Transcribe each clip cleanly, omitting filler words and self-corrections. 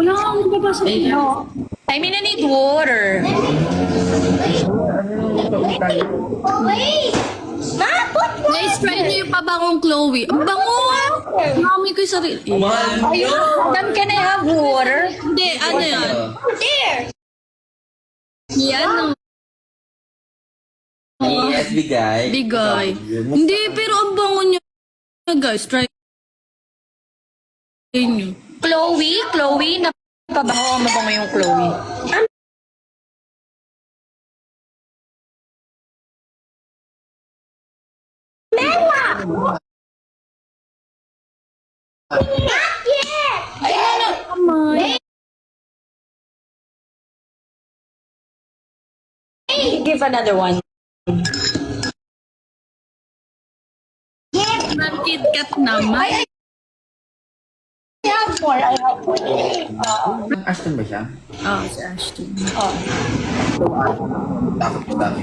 Wala akong babasa. I mean, I need water. Guys, try niyo yung pabangong Chloe. Ang bango! Mami ko yung sarili. Madam, can I have water? Hindi, ano yan? Yan. Yes, bigay. Bigay. Hindi, pero ang bango niya. Guys, try niyo. Chloe, napabaho ang mabango yung Chloe. Give another one. Kid Kat naman. Ashton ba siya? Oh, si Ashton. Takot ko dami.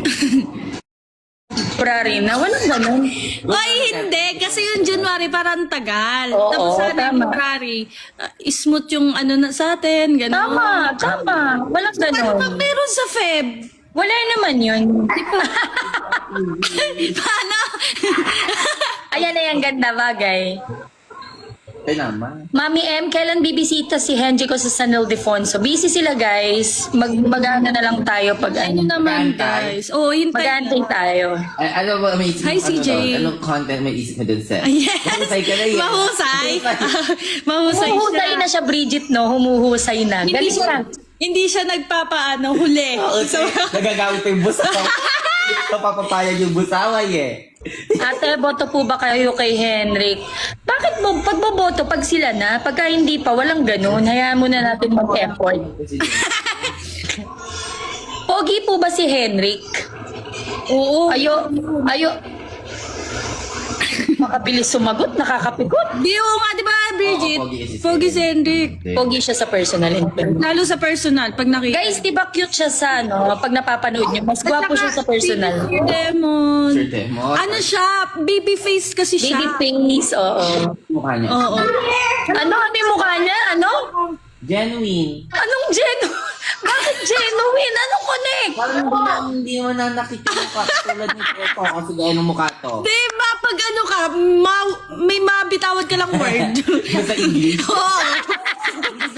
February na, walang ganun. Ay, hindi. Kasi yung January parang tagal. Oo, Tapos sana yung tama. February, smooth yung ano na sa atin. Ganun. Tama. Walang Ano ba ganun. meron sa Feb? Wala naman yun. Paano? Ayan na yung ganda bagay. Ay naman. Mami M, kailan bibisita si Henry ko sa San Ildefonso? Busy sila guys. Mag-ano na lang tayo pag Ano naman, Mag-aantay. guys? Oh, hintay. Mag-aantay tayo. Ay, ano ba may isip Hi, mo? CJ. Anong content may isip mo dun, Seth? Yes. Mahusay ka na yan. Mahusay. Mahusay Humuhusay siya. na siya, Bridget, no? Humuhusay na. Hindi Galing siya, ka. hindi siya nagpapaano, huli. So, nagagawin pa yung busaw. Papapapayag yung busaway eh. Ate, boto po ba kayo kay Henrik? Bakit mo, pagboboto, pag sila na, pagka hindi pa, walang ganun, hayaan muna natin mag-effort. Pogi po ba si Henrik? Oo. Ayo. Makabilis sumagot, nakakapikot. Di oo nga, di ba, Bridget? Oo, pogi si Pogi si Hendrik. Pogi siya sa personal. Lalo sa personal, pag nakita. Guys, di ba cute siya sa ano, pag napapanood niyo? Mas gwapo siya sa personal. Sir Demon. Sir Demon. Ano siya? Baby face kasi siya. Baby face, oo. Mukha niya. Oo. Ano yung mukha niya? Ano? Genuine. Anong Bakit genuine? Anong connect? Parang hindi mo na nakikita yung mukha tulad ng ito kasi gaya ng mukha to. Di ba, pag ano ka, may mabitawad ka lang word. Basta English. Oo.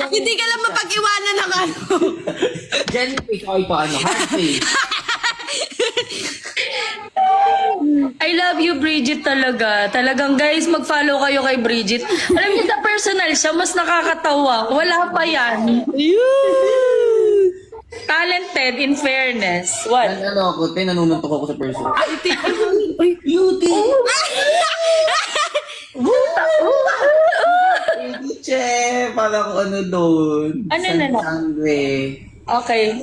Hindi ka lang mapag-iwanan ng ano. Genuine face, okay pa ano, hard face. I love you, Bridget, talaga. Talagang, guys, mag-follow kayo kay Bridget. Alam niyo, sa personal siya, mas nakakatawa. Wala pa yan. Talented, in fairness. What? Ano ako, nanununtok ako sa person. Ay, Beauty! Che, parang ano doon. Ano na na? Sangre. Okay.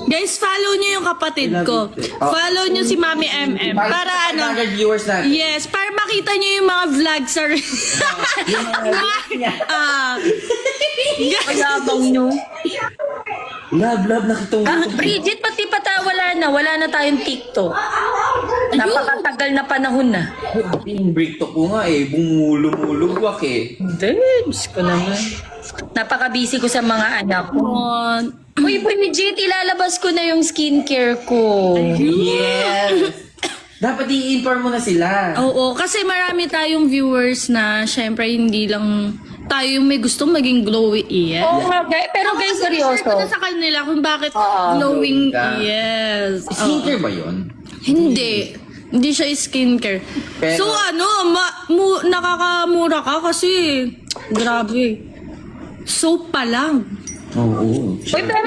guys, follow nyo yung kapatid ko. Follow nyo si Mami MM. Para ano, 500 viewers natin. yes, para makita nyo yung mga vlogs sa Mayabang nyo. Love, nakita mo. Bridget, pati wala na tayong TikTok. Napakatagal na panahon na. Yung break to ko nga eh, bumulumulugwak eh. Debs ko naman. Napaka-busy ko sa mga anak ko. Uy, Bridget, ilalabas ko na yung skincare ko. Yes! Dapat i-inform mo na sila. Oo, kasi marami tayong viewers na syempre hindi lang tayo yung may gustong maging glowy. Yes. Oo nga, guys. Pero guys, seryoso. Share ko na sa kanila kung bakit Oo. glowing. Glowing ka. Yes. Oo. Skincare ba yun? Hindi. Hindi siya skincare. Pero- So ano, nakakamura ka kasi grabe. Soap pa lang. Oo. Uy, pero,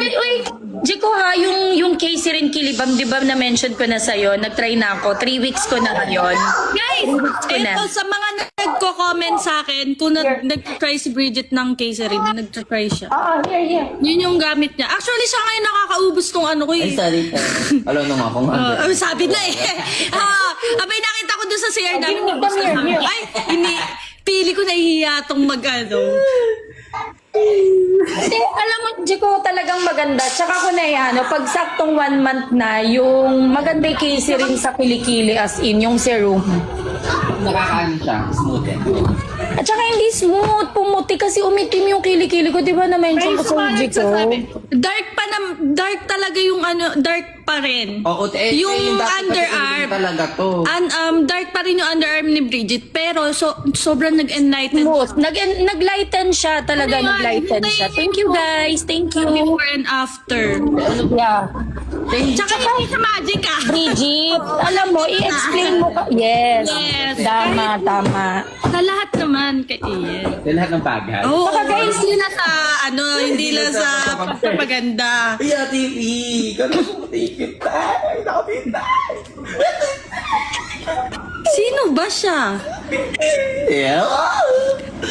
Jiko ha, yung Casey rin Kilibam, di ba na-mention ko na sa'yo, nag-try na ako, 3 weeks ko na ngayon. Guys, ko na. ito sa mga nagko-comment sa akin kung nag-try si Bridget ng Caserin, nag-try siya. Here. Yun yung gamit niya. Actually, siya ngayon nakakaubos tong ano ko Ay, eh. sorry. Alam nung ako nga. Sabi na eh. Abay, nakita ko doon sa CR namin. Come here. Ay, pili ko nahihiya tong mag-ano. Kasi alam mo, Jiko, talagang maganda. Tsaka ko na yan, pag saktong 1 month na, yung maganda yung case rin sa kilikili as in, yung serum. Nakakaan siya, smooth eh. At saka hindi smooth, pumuti kasi umitim yung kilikili ko. Di ba na-mention ko sa Jiko? Dark talaga yung dark pa rin. Oo, Yung dati underarm. kasi talaga to. Dark pa rin yung underarm ni Bridget, pero sobrang nag-enlighten Smooth. Nag-lighten siya talaga, Ano yan? nag-lighten siya. Thank you guys, thank you. before and after. Yeah. Tsaka hindi sa magic ah. Bridget, alam mo, i-explain mo ka. Yes. Yes. Tama, tama. Sa lahat naman kay Ian. Sa lahat ng bagay. Oo, Saka guys, hindi na sa hindi lang sa propaganda. Ay, TV! Gano'n mo tikit tayo! Nakapintay! Sino ba siya? Yeah!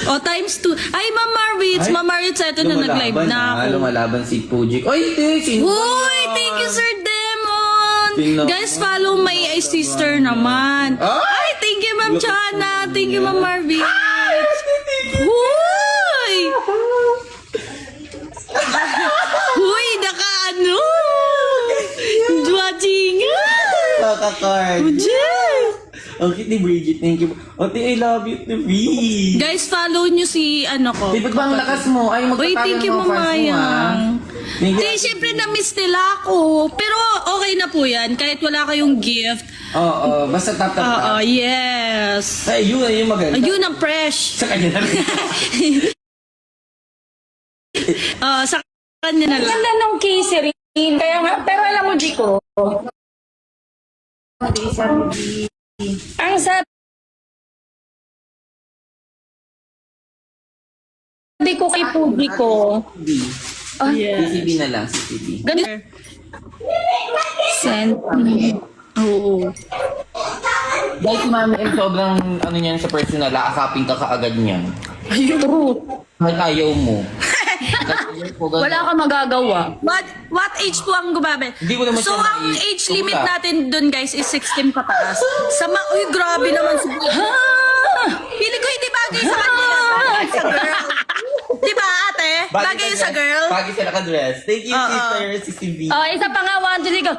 O, times 2. Ay, Ma'am Marwitz. Ay, Ma'am Marwitz, eto na nag-live na ako. Lumalaban si Pujik. Ay, sino ba Uy, yan? thank you, Sir Demon. Tingnan Guys, mo. follow my sister naman. Ah! Ay, thank you, Ma'am Chana. Thank you, Ma'am Marwitz. Uy! Uy, naka-ano? Dwajinga. Kakakard. Jay. Ang cute ni Bridget. Thank you. Ate, I love you, TV. Guys, follow nyo si ko. Di ba't ba ang lakas mo? Ay, Uy, magtatalo thank you, ng mga fans mo, ah. Mamayang. Thank you. Kasi syempre na-miss nila ako. Pero okay na po yan. Kahit wala kayong gift. Oo, basta tap. Oo, yes. Ay, yun, yung maganda. Ayun ang fresh. Sa kanya na rin. Sa kanya na lang. Ganda nung case rin. Kaya nga, pero alam mo, Jiko, ang sabi ko kay publiko, CCTV na lang, CCTV. ganun, send Oo. Dahil si Mami M, sobrang ano niyan sa personal, aakapin ka kaagad niyan. truth. Kahit ayaw mo. Wala kang magagawa. What age po ang gumamit? Hindi mo naman So, siya ang age limit Pumunta. natin dun, guys, is 16 pataas. Uy, grabe naman si Pili ko hindi bagay sa kanya. Bagay sa girl. Di ba, ate? Bagay sa girl. Bagay sa nakadress. Thank you, Oo. sister, CCTV. Oh, isa pa nga, 1, 2, 3, go.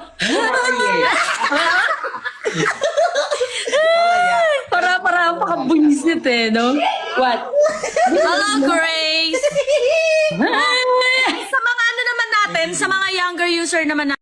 Para pakabunyisit eh, no? What? Hello, Grace. Sa mga ano naman natin, sa mga younger user naman